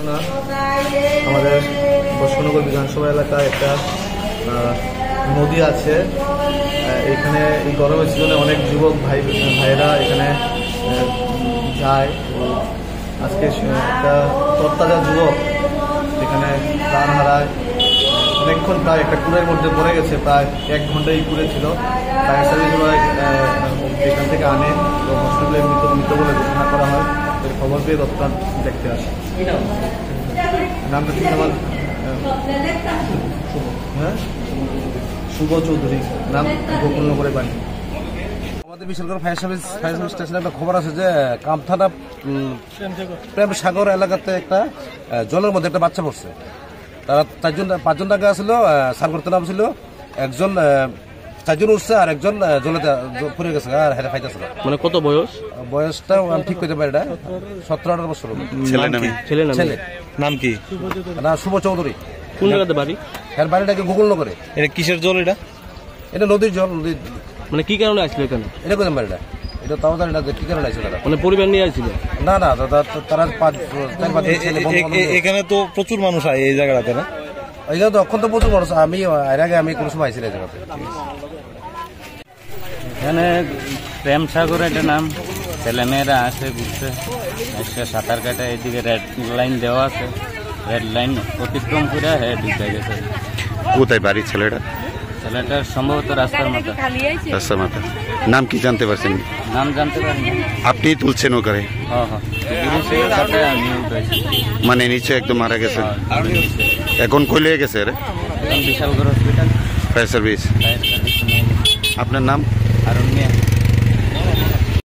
ঘটনা আমাদের বৈষ্ণবনগর বিধানসভা এলাকায় একটা নদী আছে। এখানে এই গরমের সিজনে অনেক যুবক ভাইরা এখানে যায়। আজকে একটা তরতাজা যুবক এখানে প্রাণ হারায়। অনেকক্ষণ প্রায় একটা কুড়ের মধ্যে পড়ে গেছে, প্রায় 1 ঘন্টা এই কুড়ে ছিল। ফায়ার সার্ভিস এখান থেকে আনে এবং হসপিটালে মৃত বলে ঘোষণা করা হয়। এর খবর পেয়ে দপ্তর দেখতে আসে। নামটা ঠিক আমার শুভ চৌধুরী, নাম গোকুলনগরে বাড়ি। আমাদের বিশালগড় ফায়ার সার্ভিস স্টেশনে একটা খবর আছে যে কামথানা প্রেম সাগর এলাকাতে একটা জলের মধ্যে একটা বাচ্চা পড়ছে। তারা 5জন টাকা আসছিল, সার করতে নাম ছিল। একজন 4জন উঠছে আর একজন জলেতে পড়ে গেছে আর হেরে খাইতেছিল। মানে কত বয়স? বয়সটা আমি ঠিক করতে পারি না, 17-18 বছর। ছেলে নাম কি? না, শুভ চৌধুরী। কোন জায়গাতে বাড়ি? এর বাড়িটাকে গোকুলনগরে। এটা কিসের জল? এটা নদীর জল। নদীর মানে কি কারণে আসলো এখানে? এটা কোথায় বাড়িটা? এটা তাও জানি না কি কারণে আসছে তারা। মানে পরিবার নিয়ে আসছিল? না, তারা 4-5 ছেলে। এখানে তো প্রচুর মানুষ হয় এই জায়গাটাতে, না? এখানে তো এখন তো প্রচুর মানুষ। এর আগে আমি কোনো সময় আইছিলাম এই জায়গাতে। এখানে প্রেম সাগর একটা নাম, ছেলেমেয়েরা আসে ঘুরতে, এসে সাঁতার কাটে। এদিকে রেড লাইন দেওয়া আছে, রেড লাইন অতিক্রম করে ঢুকে গেছে। কোথায় বাড়ি ছেলেটা? ছেলেটার সম্ভবত রাস্তার মাথা। নাম কি জানতে পারছেন? নাম জানতে পারিনি। আপনি তুলছেন ওখানে? আমি উঠেছি। মানে নিচে একদম মারা গেছে। এখন কই লিয়ে গেছে রে? Bishalgarh hospital fire service. Fire service. আপনার নাম? আরণ্য।